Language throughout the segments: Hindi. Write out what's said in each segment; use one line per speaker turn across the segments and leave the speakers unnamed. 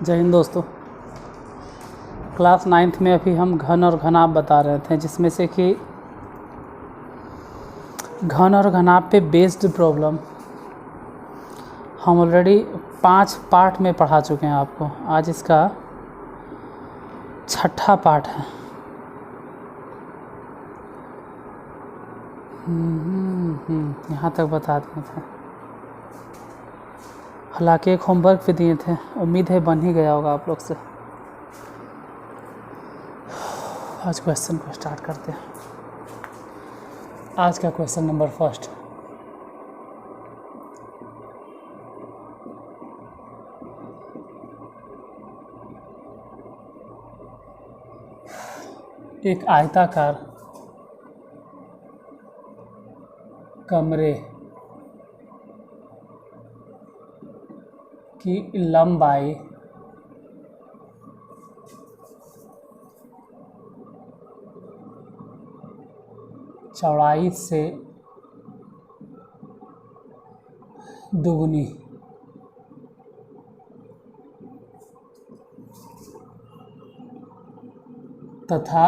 जय हिंद दोस्तों। क्लास 9th में अभी हम घन और घनाभ बता रहे थे, जिसमें से कि घन और घनाभ पे बेस्ड प्रॉब्लम हम ऑलरेडी 5 पार्ट में पढ़ा चुके हैं आपको। आज इसका 6ठा पार्ट है। यहाँ तक बता दिए थे, हालांकि एक होमवर्क भी दिए थे, उम्मीद है बन ही गया होगा आप लोग से। आज क्वेश्चन को स्टार्ट करते हैं। आज का क्वेश्चन नंबर फर्स्ट, एक आयताकार कमरे की लंबाई चौड़ाई से दुगनी तथा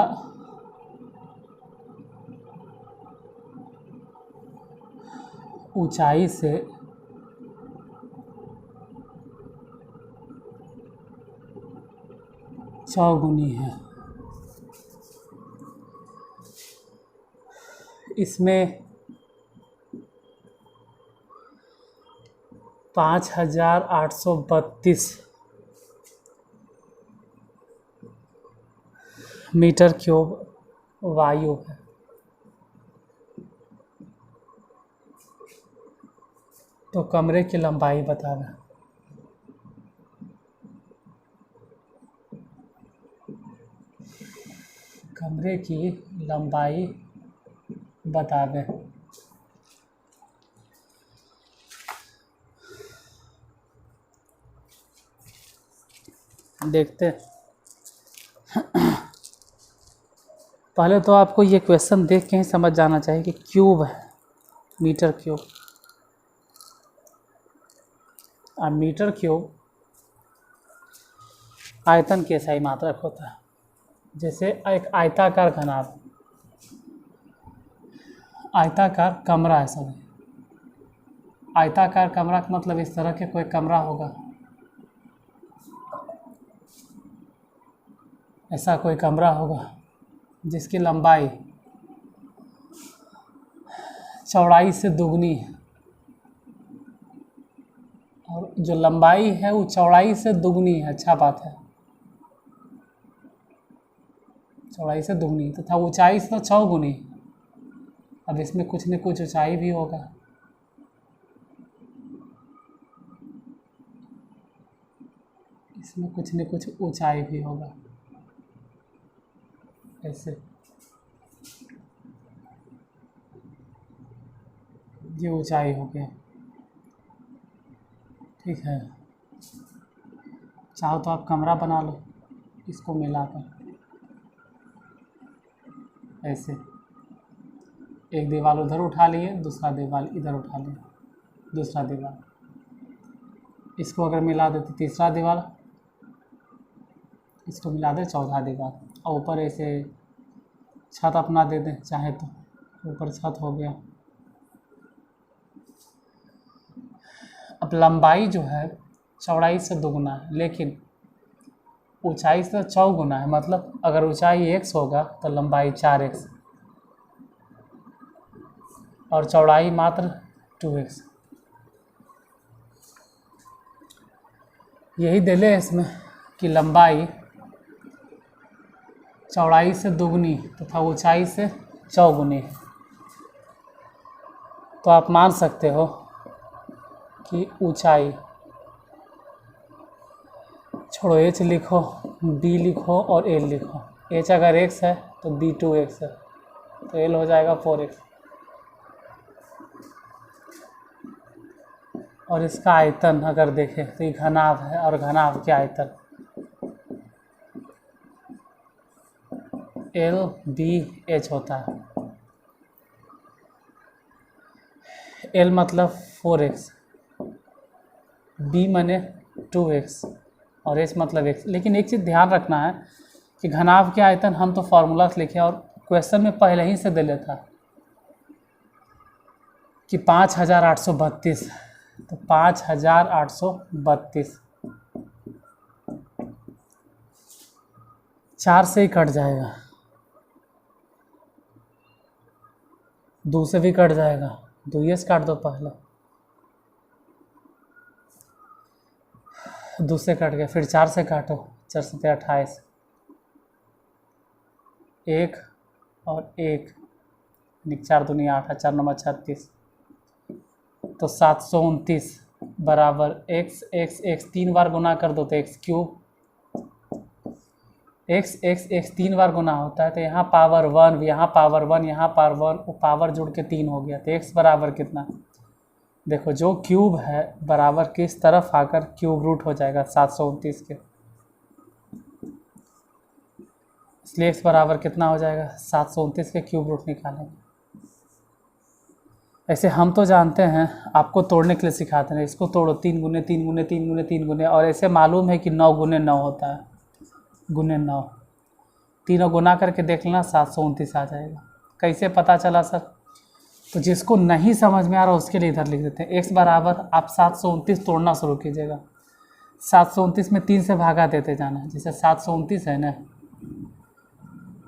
ऊंचाई से चौगुनी है। इसमें 5832 मीटर क्यूब वायु है। तो कमरे की लंबाई बता दें। कमरे की लंबाई बता दें। देखते हैं। पहले तो आपको ये क्वेश्चन देख के ही समझ जाना चाहिए कि क्यूब है, मीटर क्यूब। और मीटर क्यूब आयतन के सही मात्रक होता है। जैसे एक आयताकार घनाभ, आयताकार कमरा है सभी। आयताकार कमरा का मतलब इस तरह के कोई कमरा होगा, ऐसा कोई कमरा होगा जिसकी लंबाई चौड़ाई से दुगनी है, और जो लंबाई है वो चौड़ाई से दुगनी है। अच्छा बात है, चौड़ाई से दुगनी तथा ऊंचाई से तो चौगुनी। अब इसमें कुछ न कुछ ऊंचाई भी होगा। इसमें कुछ न कुछ ऊंचाई भी होगा। ऐसे ये ऊंचाई हो गया, ठीक है। चाहो तो आप कमरा बना लो इसको मिलाकर। ऐसे एक दीवार उधर उठा लिए, दूसरा दीवार इधर उठा लिए, दूसरा दीवार। इसको अगर मिला दे तो तीसरा दीवार, इसको मिला दे चौथा दीवार। और ऊपर ऐसे छत अपना दे दें चाहे तो, ऊपर छत हो गया। अब लंबाई जो है चौड़ाई से दुगना है, लेकिन ऊंचाई से चौगुना है। मतलब अगर ऊंचाई x होगा तो लंबाई 4x और चौड़ाई मात्र 2x। यही दिले है इसमें कि लंबाई चौड़ाई से दुगनी तथा ऊंचाई से चौगुनी है। तो आप मान सकते हो कि ऊंचाई, छोड़ो h लिखो, b लिखो और l लिखो। h अगर x है तो b 2x है, तो l हो जाएगा 4x। और इसका आयतन अगर देखें तो ये घनाभ है, और घनाभ के आयतन LBH होता है। एल मतलब 4x, बी माने 2x और एच मतलब x। लेकिन एक चीज़ ध्यान रखना है कि घनाभ के आयतन हम तो फार्मूला से लिखे और क्वेश्चन में पहले ही से दे लेता कि 5832, तो 5832 4 से ही कट जाएगा, 2 से भी कट जाएगा, 2 से काट दो पहले, 2 से कट गया, फिर 4 से काटो, 4 से 28, 1 और 1, 4 दूनी 8, 4 9 36, तो 729 बराबर x x x 3 बार गुना कर दो तो x cube, x x x 3 बार गुना होता है तो यहाँ पावर 1, यहाँ पावर 1, यहाँ पावर 1, वो पावर जुड़ के 3 हो गया, तो x बराबर कितना, देखो जो क्यूब है बराबर किस तरफ आकर क्यूब रूट हो जाएगा 729 के, इसलिए x बराबर कितना हो जाएगा 729 के क्यूब रूट निकालेंगे। ऐसे हम तो जानते हैं, आपको तोड़ने के लिए सिखाते हैं, इसको तोड़ो 3 गुने 3 गुने 3 गुने 3 गुने, और ऐसे मालूम है कि 9 गुने 9 होता है, गुने 9, तीनों गुना करके देख लेना 729 आ जाएगा। कैसे पता चला सर, तो जिसको नहीं समझ में आ रहा उसके लिए इधर लिख देते हैं, x बराबर आप 729 तोड़ना शुरू कीजिएगा, 729 में 3 से भागा देते जाना, जैसे 729 है ना,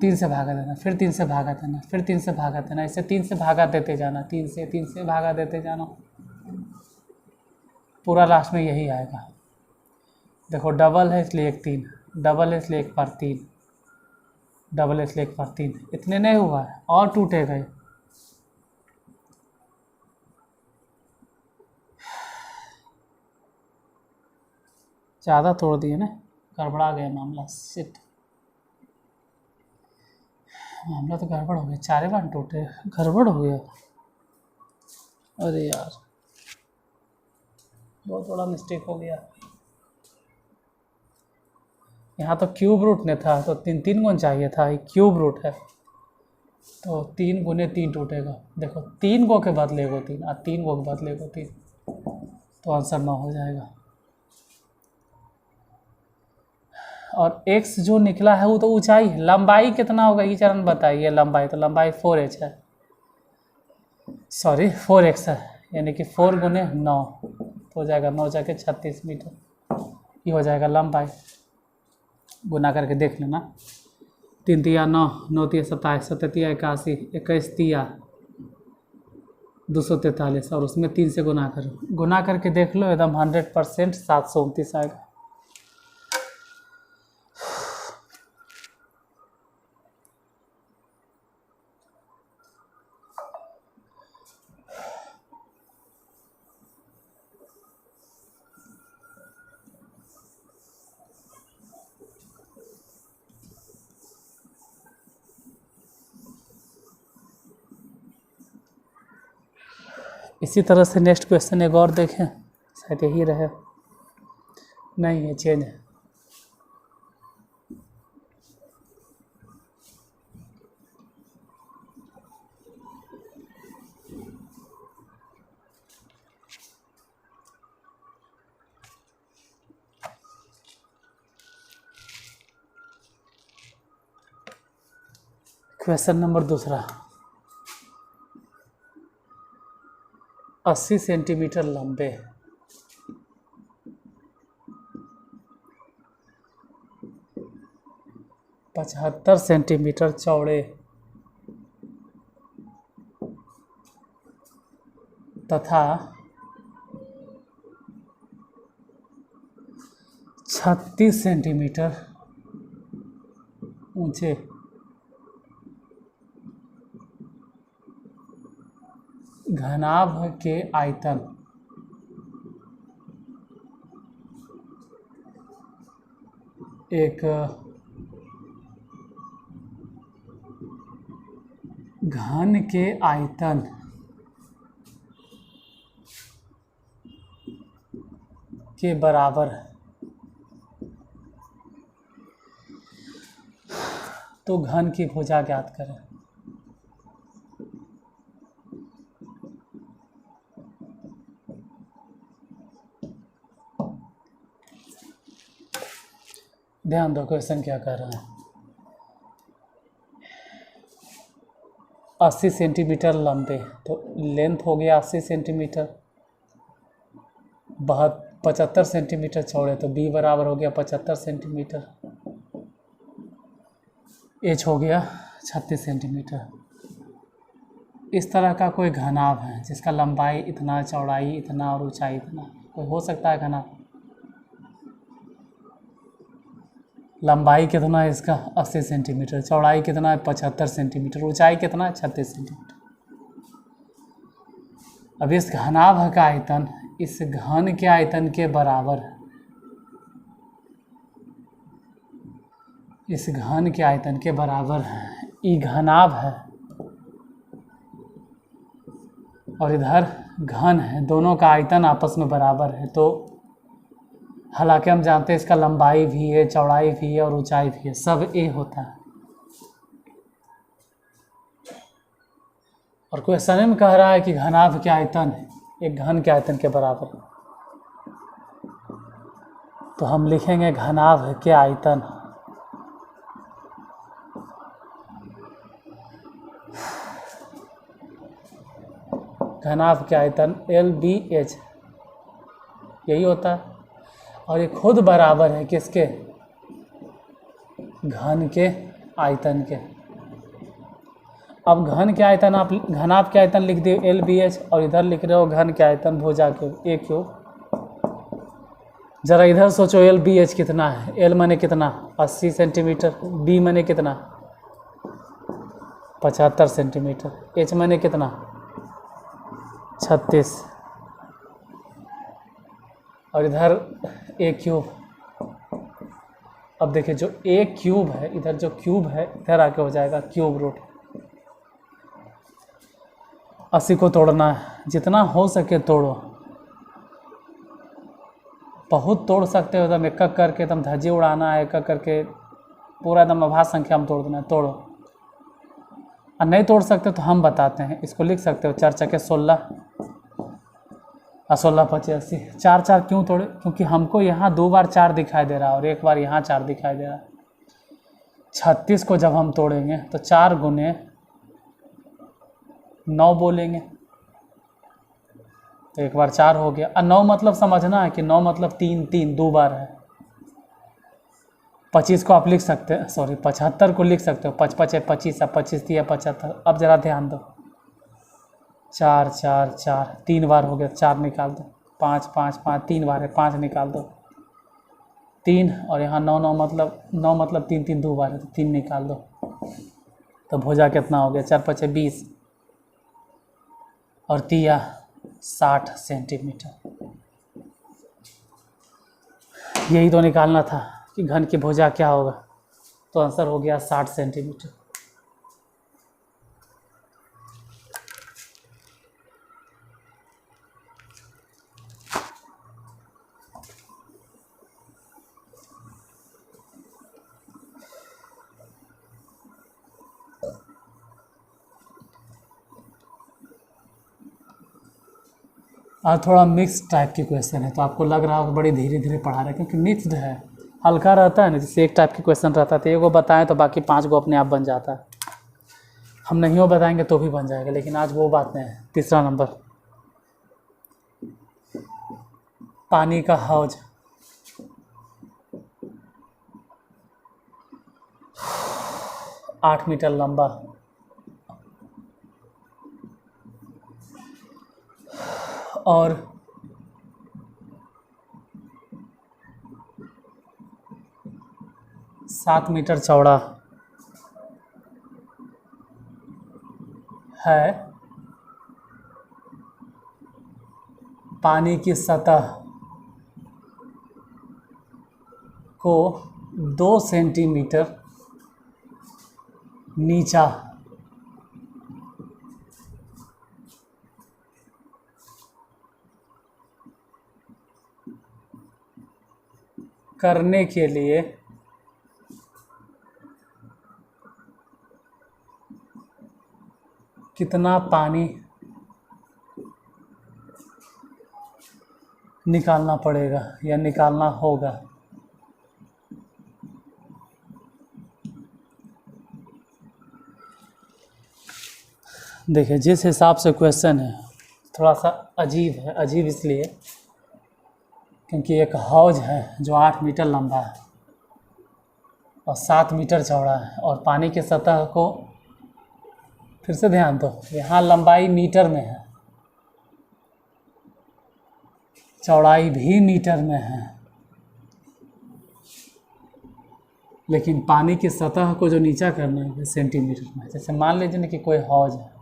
3 से भागा देना, फिर 3 से भागा देना, फिर 3 से भागा देना, ऐसे 3 से भागा देते जाना, 3 से भागा देते जाना, पूरा लास्ट में यही आएगा। देखो डबल है इसलिए 1 3, डबल है इसलिए 1 पर 3, डबल है इसलिए 1 पर 3, इतने नहीं हुआ है और टूटे गए। ज़्यादा तोड़ दिए ना, गड़बड़ा गया मामला, सिट, मामला तो गड़बड़ हो गया, 4 बार टूटे, गड़बड़ हो गया, अरे यार बहुत बड़ा मिस्टेक हो गया। यहाँ तो क्यूब रूट ने था तो 3 3 गुण चाहिए था, ये क्यूब रूट है तो 3 गुने 3 टूटेगा, देखो 3 गो के बदले को 3 और 3 गो के बदले को 3, तो आंसर 9 हो जाएगा। और x जो निकला है वो तो ऊंचाई, लंबाई कितना होगा ये चरण बताइए, लंबाई तो लंबाई 4h है, सॉरी 4x है, यानी कि 4 गुने 9 तो हो जाएगा 9 जाके 36 मीटर, ये हो जाएगा लंबाई। गुना करके देख लेना, 3 तिया 9, 9 तिया 27, 7 तिया 81, 21 तिया 243, और उसमें 3 से गुना करो, गुना करके देख लो एकदम 100% 729 आएगा। इसी तरह से नेक्स्ट क्वेश्चन एक और देखें, शायद यही रहे, नहीं है चेंज है। क्वेश्चन नंबर 2, 80 सेंटीमीटर लंबे, 75 सेंटीमीटर चौड़े तथा 36 सेंटीमीटर ऊंचे घनाभ के आयतन एक घन के आयतन के बराबर है, तो घन की भुजा ज्ञात करें। ध्यान दो क्वेश्चन क्या कर रहा है। 80 सेंटीमीटर लंबे, तो लेंथ हो गया 80 सेंटीमीटर, 75 सेंटीमीटर चौड़े, तो बी बराबर हो गया 75 सेंटीमीटर, एच हो गया 36 सेंटीमीटर। इस तरह का कोई घनाभ है जिसका लंबाई इतना, चौड़ाई इतना और ऊंचाई इतना, कोई हो सकता है घनाभ? लंबाई कितना है इसका 80 सेंटीमीटर, चौड़ाई कितना है 75 सेंटीमीटर, ऊंचाई कितना है 36 सेंटीमीटर। अब इस घनाभ का आयतन इस घन के आयतन के बराबर है, इस घन के आयतन के बराबर है। ई घनाभ है और इधर घन है, दोनों का आयतन आपस में बराबर है। तो हालांकि हम जानते हैं इसका लंबाई भी है, चौड़ाई भी है और ऊंचाई भी है, सब ए होता है। और क्वेश्चन में कह रहा है कि घनाभ के आयतन एक घन के आयतन के बराबर, तो हम लिखेंगे घनाभ के आयतन घनाभ के आयतन LBH यही होता है, और ये खुद बराबर है किसके? घन के आयतन के। अब घन के आयतन आप घनाभ के आयतन लिख दिए LBH, और इधर लिख रहे हो घन के आयतन भुजा क्यूब A क्यूब। जरा इधर सोचो LBH कितना है? L माने कितना 80 सेंटीमीटर, B माने कितना 75 सेंटीमीटर, H माने कितना 36, और इधर A क्यूब। अब देखिए जो A क्यूब है, इधर जो क्यूब है इधर आके हो जाएगा क्यूब रूट। 80 को तोड़ना है, जितना हो सके तोड़ो, बहुत तोड़ सकते हो, एकदम एक एक करके एकदम धज्जी उड़ाना है, एक एक करके पूरा एकदम अभाज्य संख्या में तोड़ देना है, तोड़ो। और नहीं तोड़ सकते तो हम बताते हैं, इसको लिख सकते हो 4 चके 16 और 16 5 80। 4 4 क्यों तोड़े? क्योंकि हमको यहाँ 2 बार 4 दिखाई दे रहा है और एक बार यहाँ 4 दिखाई दे रहा है। 36 को जब हम तोड़ेंगे तो 4 गुने 9 बोलेंगे, तो एक बार 4 हो गया। और 9 मतलब समझना है कि 9 मतलब 3 3 2 बार है। 25 को आप लिख सकते हैं, सॉरी 75 को लिख सकते हो, 5 5 है 25, अब 25 दिया 75। अब ज़रा ध्यान दो, 4 4 4 3 बार हो गया, 4 निकाल दो, 5 5 5 3 बार है, 5 निकाल दो, 3, और यहाँ 9 9 मतलब 3 3 2 बार है, तो 3 निकाल दो। तो भुजा कितना हो गया? 4 5 20 और 3 60 सेंटीमीटर। यही तो निकालना था कि घन की भुजा क्या होगा, तो आंसर हो गया 60 सेंटीमीटर। और थोड़ा मिक्स टाइप की क्वेश्चन है, तो आपको लग रहा होगा बड़ी धीरे धीरे पढ़ा रहे हैं, क्योंकि मिक्स्ड है, हल्का रहता है ना। जैसे एक टाइप की क्वेश्चन रहता है तो एगो बताएं तो बाकी 5 गो अपने आप बन जाता है, हम नहीं हो बताएंगे तो भी बन जाएगा, लेकिन आज वो बात नहीं है। तीसरा नंबर, पानी का हौज 8 मीटर लंबा और 7 मीटर चौड़ा है। पानी की सतह को 2 सेंटीमीटर नीचा करने के लिए कितना पानी निकालना पड़ेगा या निकालना होगा? देखिए जिस हिसाब से क्वेश्चन है थोड़ा सा अजीब है। अजीब इसलिए क्योंकि एक हौज है जो 8 मीटर लंबा है और 7 मीटर चौड़ा है, और पानी की सतह को फिर से ध्यान दो, यहाँ लंबाई मीटर में है, चौड़ाई भी मीटर में है, लेकिन पानी की सतह को जो नीचा करना है सेंटीमीटर में। जैसे मान लीजिए ना कि कोई हौज है,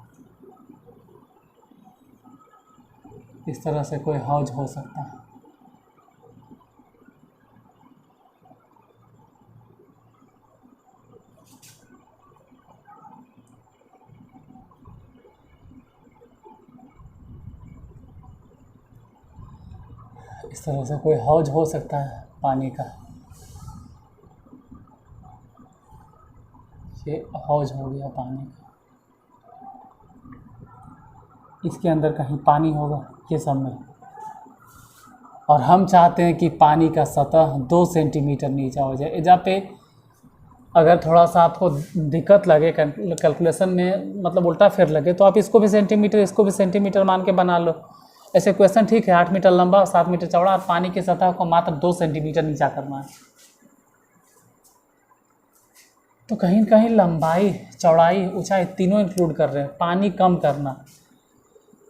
इस तरह से कोई हौज हो सकता है। इस तरह से कोई हौज हो सकता है पानी का। ये हौज हो गया पानी का, इसके अंदर कहीं पानी होगा ये सब में, और हम चाहते हैं कि पानी का सतह 2 सेंटीमीटर नीचा हो जाए। एजा पे अगर थोड़ा सा आपको दिक्कत लगे कैलकुलेशन में, मतलब उल्टा फिर लगे, तो आप इसको भी सेंटीमीटर इसको भी सेंटीमीटर मान के बना लो। ऐसे क्वेश्चन ठीक है, 8 मीटर लंबा और 7 मीटर चौड़ा, और पानी की सतह को मात्र 2 सेंटीमीटर नीचा करना है। तो कहीं कहीं लंबाई, चौड़ाई, ऊंचाई तीनों इंक्लूड कर रहे हैं। पानी कम करना,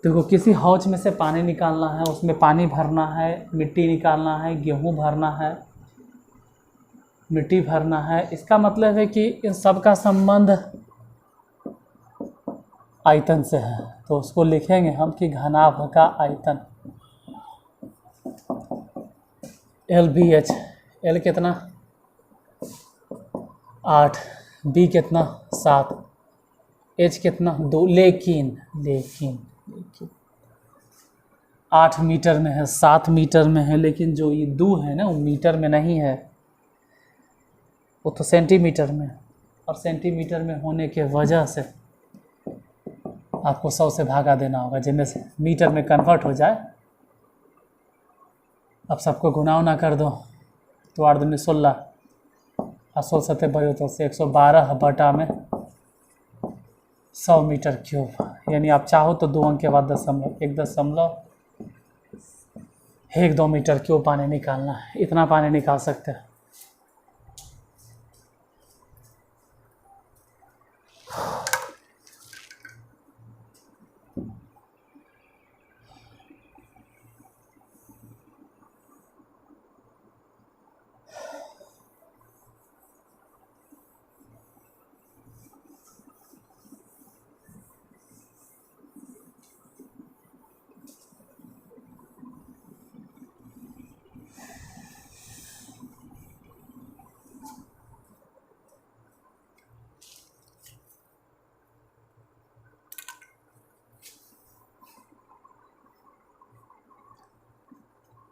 देखो किसी हौज में से पानी निकालना है, उसमें पानी भरना है, मिट्टी निकालना है, गेहूँ भरना है, मिट्टी भरना है। इसका मतलब है कि इन सब का संबंध आयतन से है। तो उसको लिखेंगे हम कि घनाभ का आयतन LBH। L कितना 8, B कितना 7, H कितना 2। लेकिन 8 मीटर में है, 7 मीटर में है, लेकिन जो ये 2 है ना वो मीटर में नहीं है, वो तो सेंटीमीटर में। और सेंटीमीटर में होने के वजह से आपको 100 से भागा देना होगा, जिनमें से मीटर में कन्वर्ट हो जाए। अब सबको गुना उना कर दो, तो 8 दूनी 16 और 16 सत्ते बड़े तो 112 बटा में 100 मीटर क्यूब। यानी आप चाहो तो 2 अंक के बाद 1.12 मीटर क्यूब पानी निकालना है। इतना पानी निकाल सकते हैं।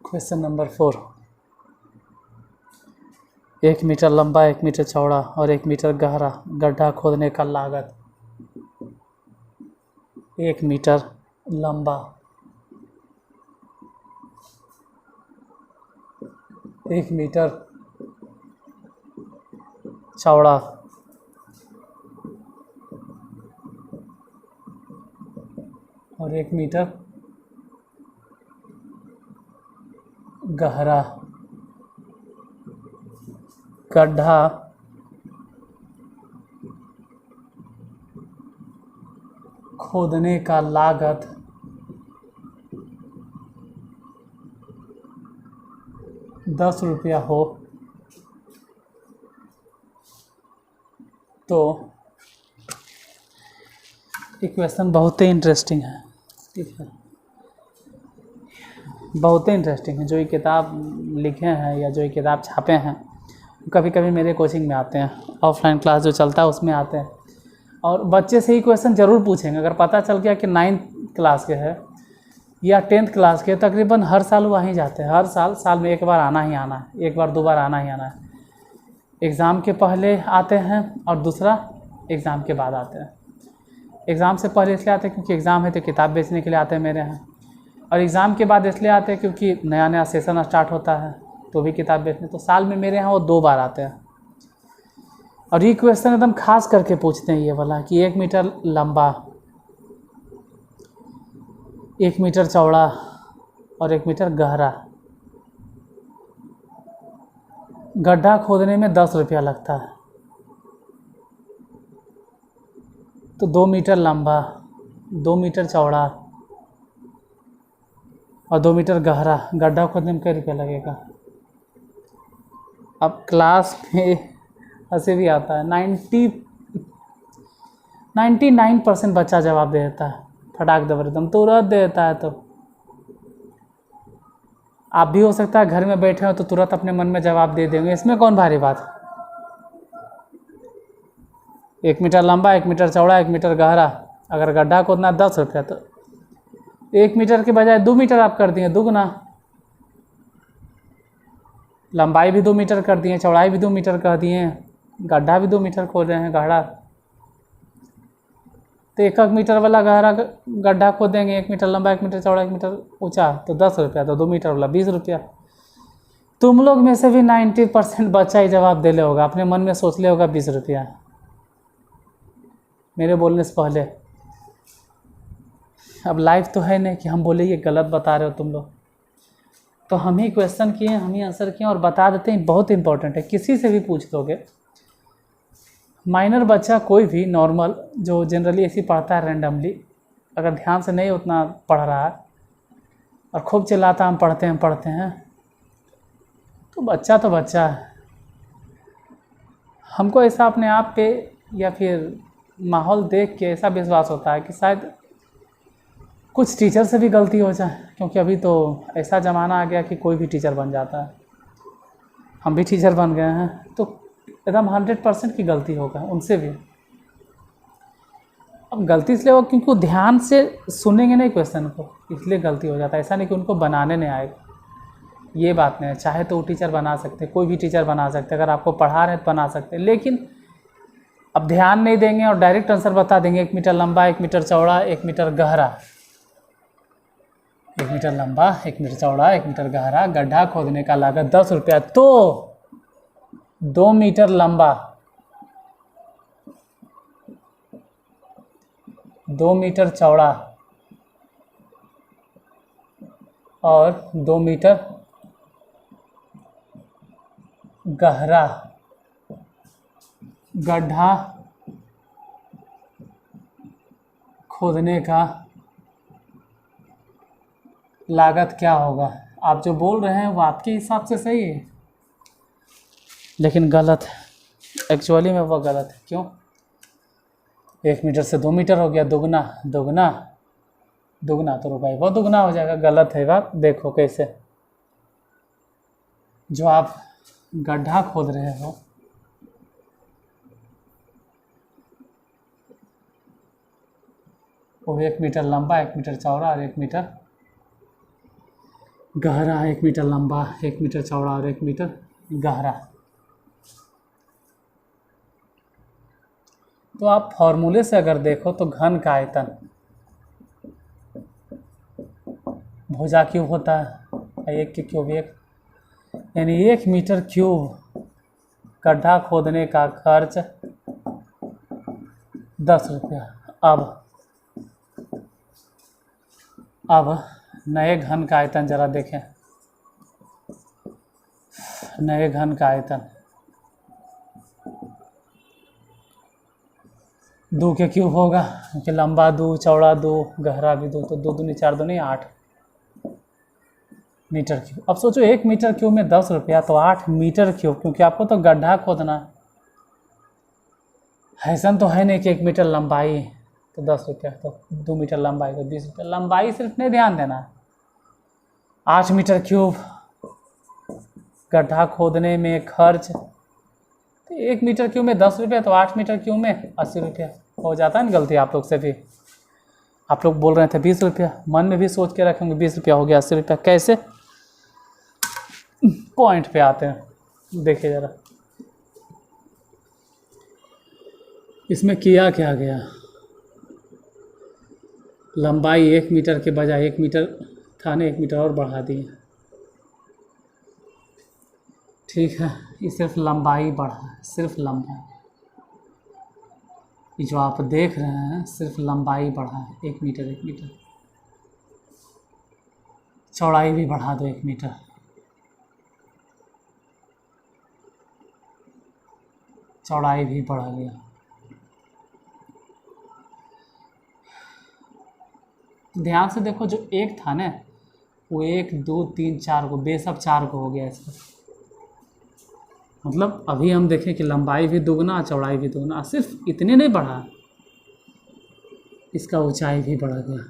Question number 4। 1 मीटर लंबा, 1 मीटर चौड़ा और 1 मीटर गहरा गड्ढा खोदने का लागत। 1 मीटर लंबा, 1 मीटर चौड़ा और 1 मीटर गहरा गड्ढा खोदने का लागत 10 रुपया हो तो ये क्वेश्चन बहुत ही इंटरेस्टिंग है। ठीक है, बहुत ही इंटरेस्टिंग है। जो ये किताब लिखे हैं या जो ये किताब छापे हैं, कभी कभी मेरे कोचिंग में आते हैं, ऑफलाइन क्लास जो चलता है उसमें आते हैं, और बच्चे से ही क्वेश्चन ज़रूर पूछेंगे। अगर पता चल गया कि 9th क्लास के है या 10th क्लास के, तकरीबन हर साल वहीं जाते हैं। हर साल में एक बार आना ही आना है, एक बार 2 बार आना ही आना है। एग्ज़ाम के पहले आते हैं और दूसरा एग्ज़ाम के बाद आते हैं। एग्ज़ाम से पहले इसलिए आते हैं क्योंकि एग्ज़ाम है तो किताब बेचने के लिए आते हैं मेरे यहाँ, और एग्ज़ाम के बाद इसलिए आते हैं क्योंकि नया नया सेशन स्टार्ट होता है तो भी किताब बेचने। तो साल में मेरे यहाँ वो 2 बार आते हैं। और ये क्वेश्चन एकदम खास करके पूछते हैं ये वाला कि 1 मीटर लंबा, 1 मीटर चौड़ा और 1 मीटर गहरा। गड्ढा खोदने में 10 रुपया लगता है। तो 2 मीटर लंबा, 2 मीटर चौड़ा और 2 मीटर गहरा गड्ढा खोदने में क्या रुपया लगेगा? अब क्लास में हंसी भी आता है। 99% बच्चा जवाब दे देता है फटाक दबर एकदम तुरंत दे देता है। तो आप भी हो सकता है घर में बैठे हो तो तुरंत अपने मन में जवाब दे देंगे, इसमें कौन भारी बात है। 1 मीटर लंबा, 1 मीटर चौड़ा, 1 मीटर गहरा, अगर गड्ढा खोदना 10 रुपया, तो 1 मीटर के बजाय 2 मीटर आप कर दिए, दुगना। लंबाई भी 2 मीटर कर दिए, चौड़ाई भी 2 मीटर कर दिए, गड्ढा भी 2 मीटर खोद रहे हैं गहरा। तो 1 मीटर वाला गहरा गड्ढा खोद देंगे, 1 मीटर लंबा, 1 मीटर चौड़ा, 1 मीटर ऊंचा, तो 10 रुपया। तो 2 मीटर वाला 20 रुपया। तुम लोग में से भी 90% बच्चा ही जवाब दे ले होगा, अपने मन में सोच ले होगा 20 रुपया मेरे बोलने से पहले। अब लाइव तो है नहीं कि हम बोले ये गलत बता रहे हो तुम लोग, तो हम ही क्वेश्चन किए, हम ही आंसर किए और बता देते हैं। बहुत इंपॉर्टेंट है, किसी से भी पूछ लोगे। माइनर बच्चा कोई भी नॉर्मल जो जनरली ऐसी पढ़ता है रैंडमली, अगर ध्यान से नहीं उतना पढ़ रहा है और खूब चिल्लाता हम पढ़ते हैं, तो बच्चा है। हमको ऐसा अपने आप पे या फिर माहौल देख के ऐसा विश्वास होता है कि शायद कुछ टीचर से भी गलती हो जाए, क्योंकि अभी तो ऐसा ज़माना आ गया कि कोई भी टीचर बन जाता है। हम भी टीचर बन गए हैं, तो एकदम 100% की गलती होगा उनसे भी। अब गलती इसलिए हो क्योंकि वो ध्यान से सुनेंगे नहीं क्वेश्चन को, इसलिए गलती हो जाता है। ऐसा नहीं कि उनको बनाने नहीं आएगा, ये बात नहीं है। चाहे तो वो टीचर बना सकते, कोई भी टीचर बना सकते, अगर आपको पढ़ा रहे हैं तो बना सकते, लेकिन अब ध्यान नहीं देंगे और डायरेक्ट आंसर बता देंगे 1 मीटर लंबा, 1 मीटर चौड़ा, 1 मीटर गहरा। 1 मीटर लंबा, 1 मीटर चौड़ा, 1 मीटर गहरा गड्ढा खोदने का लागत 10 रुपया। तो 2 मीटर लंबा, 2 मीटर चौड़ा और 2 मीटर गहरा गड्ढा खोदने का लागत क्या होगा? आप जो बोल रहे हैं वो आपके हिसाब से सही है, लेकिन गलत है। एक्चुअली में वो गलत है। क्यों? 1 मीटर से 2 मीटर हो गया, दुगना दुगना दुगना, तो रुपये वो दुगना हो जाएगा। गलत है बात। देखो कैसे, जो आप गड्ढा खोद रहे हो वो 1 मीटर लंबा, 1 मीटर चौड़ा और 1 मीटर गहरा। 1 मीटर लंबा, 1 मीटर चौड़ा और 1 मीटर गहरा। तो आप फॉर्मूले से अगर देखो तो घन का आयतन भुजा क्यूब होता है, 1 के क्यूब 1, यानी 1 मीटर क्यूब गड्ढा खोदने का खर्च 10 रुपया। अब नए घन का आयतन जरा देखें। नए घन का आयतन 2 के क्यूब होगा, क्योंकि लंबा 2, चौड़ा 2, गहरा भी 2, तो 2 दूनी 4 दूनी 8 मीटर क्यूब। अब सोचो 1 मीटर क्यूब में 10 रुपया, तो 8 मीटर क्यूब, क्योंकि आपको तो गड्ढा खोदना है। ऐसा तो है नहीं कि 1 मीटर लंबाई तो 10 रुपया, तो 2 मीटर लंबाई तो 20 रुपया। लंबाई सिर्फ नहीं ध्यान देना है। 8 मीटर क्यूब गड्ढा खोदने में खर्च, तो 1 मीटर क्यूब में 10 रुपया, तो 8 मीटर क्यूब में 80 रुपया हो जाता है ना। गलती आप लोग से भी, आप लोग बोल रहे थे 20 रुपया, मन में भी सोच के रखेंगे 20 रुपया हो गया 80 रुपया। कैसे? पॉइंट पे आते हैं, देखिए ज़रा इसमें किया क्या गया। लंबाई 1 मीटर के बजाय 1 मीटर था ना, 1 मीटर और बढ़ा दिए। ठीक है, ये सिर्फ लंबाई बढ़ा है, सिर्फ लंबाई। ये जो आप देख रहे हैं सिर्फ लंबाई बढ़ा है, 1 मीटर 1 मीटर। चौड़ाई भी बढ़ा दो 1 मीटर, चौड़ाई भी बढ़ गया। ध्यान से देखो, जो एक था ना वो 1 2 3 4 को, बेस अब 4 को हो गया इसका। मतलब अभी हम देखें कि लंबाई भी दुगना चौड़ाई भी दुगना, सिर्फ इतने नहीं बढ़ा, इसका ऊंचाई भी बढ़ गया।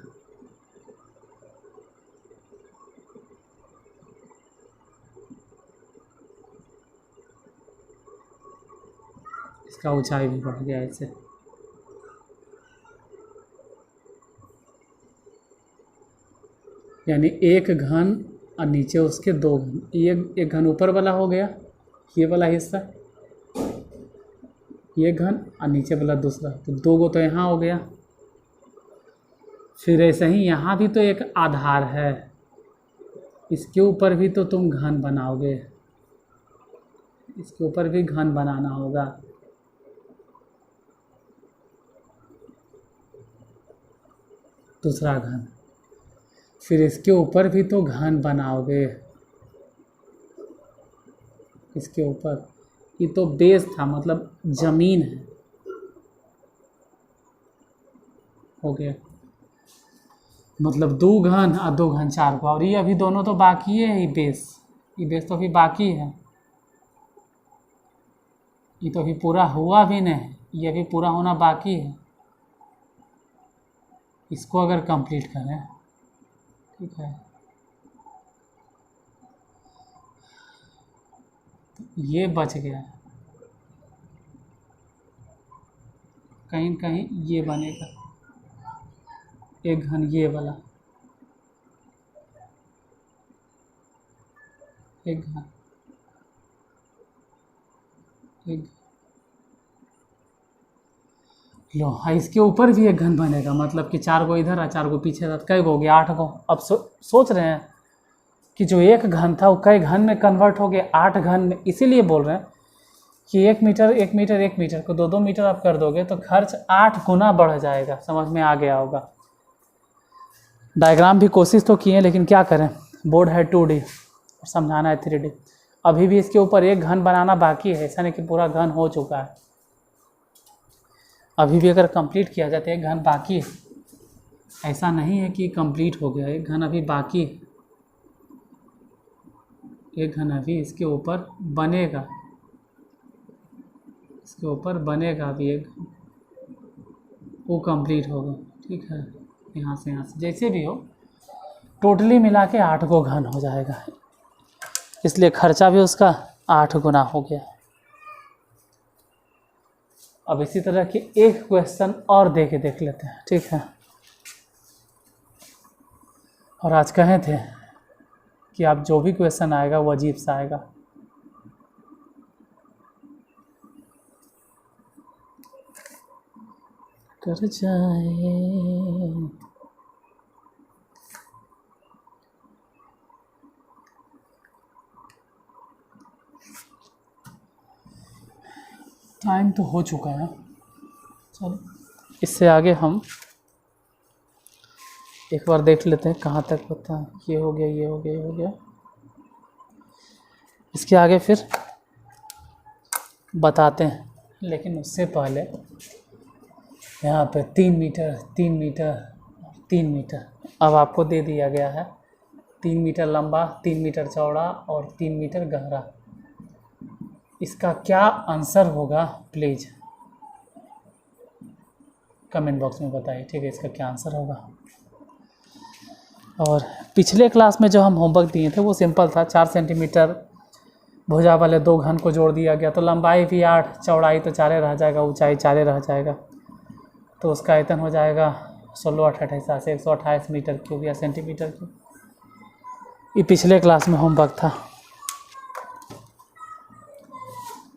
इसका ऊंचाई भी बढ़ गया ऐसे। यानी एक घन और नीचे उसके 2 घन, ये एक घन ऊपर वाला हो गया, ये वाला हिस्सा, ये घन और नीचे वाला दूसरा, तो 2 गो तो यहाँ हो गया। फिर ऐसे ही यहाँ भी तो एक आधार है, इसके ऊपर भी तो तुम घन बनाओगे, इसके ऊपर भी घन बनाना होगा। दूसरा घन, फिर इसके ऊपर भी तो घन बनाओगे, इसके ऊपर। ये तो बेस था, मतलब जमीन है, हो गया। मतलब 2 घन और 2 घन 4 को, और ये अभी दोनों तो बाकी है, ये बेस तो अभी बाकी है, ये तो अभी पूरा हुआ भी नहीं, ये अभी पूरा होना बाकी है। इसको अगर कंप्लीट करें, ठीक है, तो ये बच गया, कहीं कहीं ये बनेगा एक घन, ये वाला एक घन, एक लो, हाँ, इसके ऊपर भी एक घन बनेगा, मतलब कि 4 को इधर और 4 को पीछे था, कई हो गया 8 को। अब सोच रहे हैं कि जो एक घन था वो कई घन में कन्वर्ट हो गया, 8 घन में। इसीलिए बोल रहे हैं कि 1 मीटर 1 मीटर 1 मीटर को 2 2 मीटर आप कर दोगे तो खर्च 8 गुना बढ़ जाएगा। समझ में आ गया होगा। डायग्राम भी कोशिश तो किए, लेकिन क्या करें, बोर्ड है 2D और समझाना है 3D। अभी भी इसके ऊपर एक घन बनाना बाकी है, ऐसा नहीं कि पूरा घन हो चुका है, अभी भी अगर कंप्लीट किया जाए तो एक घन बाकी है, ऐसा नहीं है कि कंप्लीट हो गया, एक घन अभी बाकी है, एक घन अभी इसके ऊपर बनेगा, इसके ऊपर बनेगा अभी एक, वो कंप्लीट होगा, ठीक है। यहाँ से जैसे भी हो, टोटली मिला के 8 को घन हो जाएगा, इसलिए खर्चा भी उसका 8 गुना हो गया। अब इसी तरह के एक क्वेश्चन और दे के देख लेते हैं, ठीक है। और आज कहे थे कि आप जो भी क्वेश्चन आएगा वो अजीब सा आएगा। कर जाए टाइम तो हो चुका है, चलो इससे आगे हम एक बार देख लेते हैं कहाँ तक होता है। ये हो गया, ये हो गया, ये हो गया, इसके आगे फिर बताते हैं। लेकिन उससे पहले यहाँ पे 3 मीटर 3 मीटर 3 मीटर अब आपको दे दिया गया है। 3 मीटर लंबा, 3 मीटर चौड़ा और 3 मीटर गहरा। इसका क्या आंसर होगा प्लीज़ कमेंट बॉक्स में बताइए, ठीक है, इसका क्या आंसर होगा। और पिछले क्लास में जो हम होमवर्क दिए थे वो सिंपल था, 4 सेंटीमीटर भुजा वाले 2 घन को जोड़ दिया गया, तो लंबाई भी 8, चौड़ाई तो 4 रह जाएगा, ऊंचाई 4 रह जाएगा, तो उसका आयतन हो जाएगा 16 8 28 128 मीटर क्यूब या सेंटीमीटर क्यूब। ये पिछले क्लास में होमवर्क था।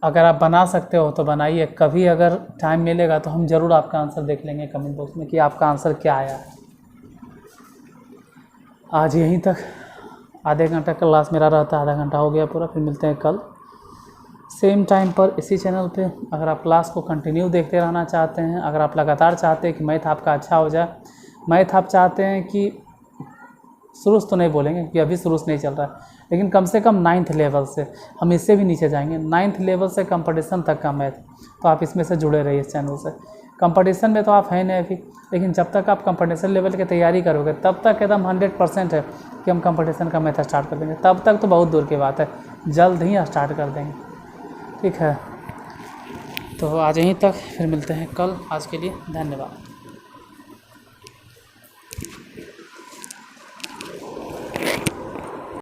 अगर आप बना सकते हो तो बनाइए, कभी अगर टाइम मिलेगा तो हम ज़रूर आपका आंसर देख लेंगे कमेंट बॉक्स में कि आपका आंसर क्या आया है। आज यहीं तक, आधे घंटा क्लास मेरा रहता है, आधा घंटा हो गया पूरा। फिर मिलते हैं कल सेम टाइम पर इसी चैनल पे। अगर आप क्लास को कंटिन्यू देखते रहना चाहते हैं, अगर आप लगातार चाहते हैं कि मैथ आपका अच्छा हो जाए, मैथ आप चाहते हैं कि शुरू तो नहीं बोलेंगे क्योंकि अभी शुरू नहीं चल रहा है, लेकिन कम से कम 9th लेवल से, हम इससे भी नीचे जाएंगे। 9th लेवल से कंपटीशन तक का मैथ, तो आप इसमें से जुड़े रहिए इस चैनल से। कंपटीशन में तो आप हैं नहीं अभी, लेकिन जब तक आप कंपटीशन लेवल की तैयारी करोगे तब तक एकदम 100% है कि हम कंपटीशन का मैथ स्टार्ट कर देंगे। तब तक तो बहुत दूर की बात है, जल्द ही स्टार्ट कर देंगे। ठीक है, तो आज यहीं तक, फिर मिलते हैं कल। आज के लिए धन्यवाद।